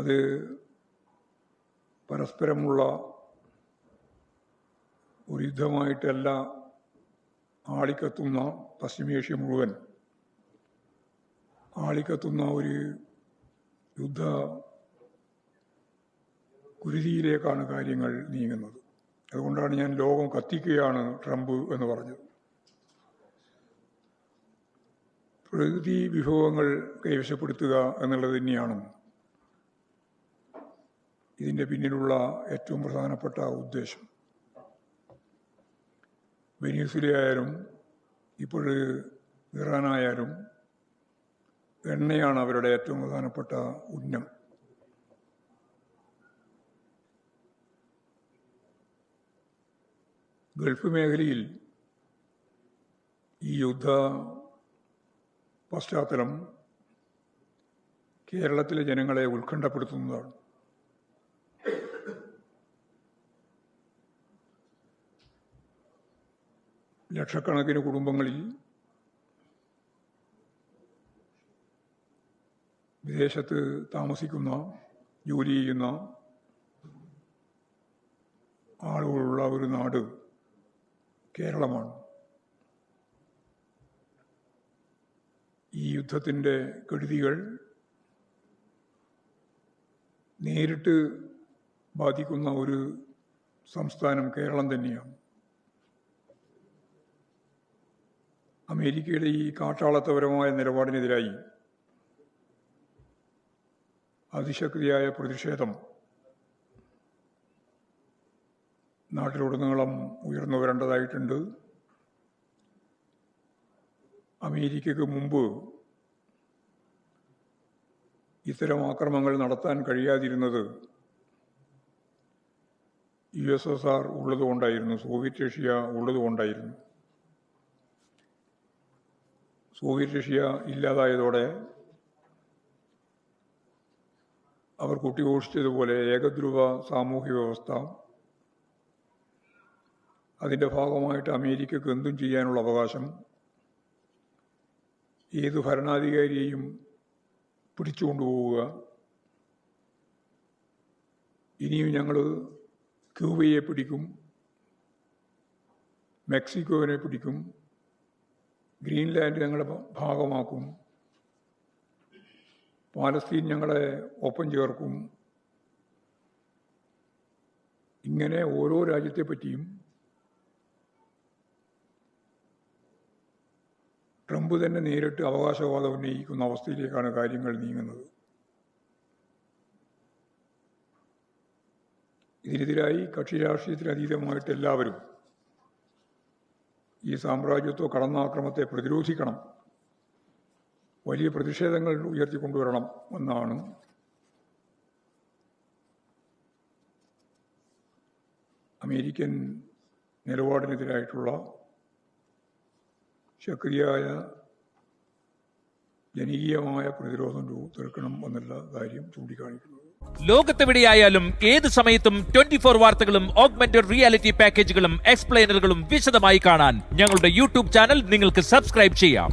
അത് പരസ്പരമുള്ള ഒരു യുദ്ധമായിട്ടല്ല ആളിക്കത്തുന്ന പശ്ചിമേഷ്യ മുഴുവൻ ആളിക്കത്തുന്ന ഒരു യുദ്ധ കുരുതിയിലേക്കാണ് കാര്യങ്ങൾ നീങ്ങുന്നത്. അതുകൊണ്ടാണ് ഞാൻ ലോകം കത്തിക്കുകയാണ് ട്രംപ് എന്ന് പറഞ്ഞത്. പ്രകൃതി വിഭവങ്ങൾ കൈവശപ്പെടുത്തുക എന്നുള്ളത് തന്നെയാണ് ഇതിൻ്റെ പിന്നിലുള്ള ഏറ്റവും പ്രധാനപ്പെട്ട ഉദ്ദേശം. വെനസ്വേലയായാലും ഇപ്പോൾ ഇറാനായാലും എണ്ണയാണ് അവരുടെ ഏറ്റവും പ്രധാനപ്പെട്ട ഉന്നം. ഗൾഫ് മേഖലയിൽ ഈ യുദ്ധ പശ്ചാത്തലം കേരളത്തിലെ ജനങ്ങളെ ഉത്കണ്ഠപ്പെടുത്തുന്നതാണ്. ലക്ഷക്കണക്കിന് കുടുംബങ്ങളിൽ വിദേശത്ത് താമസിക്കുന്ന ജോലി ചെയ്യുന്ന ആളുകളുള്ള ഒരു നാട് കേരളമാണ്. ഈ യുദ്ധത്തിൻ്റെ കെടുതികൾ നേരിട്ട് ബാധിക്കുന്ന ഒരു സംസ്ഥാനം കേരളം തന്നെയാണ്. അമേരിക്കയുടെ ഈ കാട്ടാളത്തപരമായ നിലപാടിനെതിരായി അതിശക്തിയായ പ്രതിഷേധം നാട്ടിലുടനീളം ഉയർന്നു വരേണ്ടതായിട്ടുണ്ട്. അമേരിക്കയ്ക്ക് മുമ്പ് ഇത്തരം ആക്രമണങ്ങൾ നടത്താൻ കഴിയാതിരുന്നത് USSR ഉള്ളതുകൊണ്ടായിരുന്നു, സോവിയറ്റ് റഷ്യ ഉള്ളതുകൊണ്ടായിരുന്നു. സോവിയറ്റ് റഷ്യ ഇല്ലാതായതോടെ അവർ കുട്ടിഘോഷിച്ചതുപോലെ ഏകധ്രുവ സാമൂഹ്യ വ്യവസ്ഥ, അതിൻ്റെ ഭാഗമായിട്ട് അമേരിക്കക്ക് എന്തും ചെയ്യാനുള്ള അവകാശം, ഏത് ഭരണാധികാരിയെയും പിടിച്ചുകൊണ്ടുപോവുക, ഇനിയും ഞങ്ങൾ ക്യൂബയെ പിടിക്കും, മെക്സിക്കോവിനെ പിടിക്കും, ഗ്രീൻലാൻഡ് ഞങ്ങളുടെ ഭാഗമാക്കും, പാലസ്തീൻ ഞങ്ങളെ ഒപ്പം ചേർക്കും. ഇങ്ങനെ ഓരോ രാജ്യത്തെപ്പറ്റിയും ട്രംപ് തന്നെ നേരിട്ട് അവകാശവാദം ഉന്നയിക്കുന്ന അവസ്ഥയിലേക്കാണ് കാര്യങ്ങൾ നീങ്ങുന്നത്. ഇതിനെതിരായി കക്ഷി രാഷ്ട്രീയത്തിനതീതമായിട്ട് എല്ലാവരും ഈ സാമ്രാജ്യത്വ കടന്നാക്രമത്തെ പ്രതിരോധിക്കണം, വലിയ പ്രതിഷേധങ്ങൾ ഉയർത്തിക്കൊണ്ടുവരണം എന്നാണ് അമേരിക്കൻ നിലപാടിനെതിരായിട്ടുള്ള ശക്തിയായ ജനകീയമായ പ്രതിരോധം തീർക്കണം എന്നുള്ള കാര്യം ചൂണ്ടിക്കാണിക്കുന്നത്. ലോകത്തെവിടെയായാലും ഏത് സമയത്തും 24 വാർത്തകളും ഓഗ്മെന്റഡ് റിയാലിറ്റി പാക്കേജുകളും എക്സ്പ്ലെയിനറുകളും വിശദമായി കാണാൻ ഞങ്ങളുടെ യൂട്യൂബ് ചാനൽ നിങ്ങൾക്ക് സബ്സ്ക്രൈബ് ചെയ്യാം.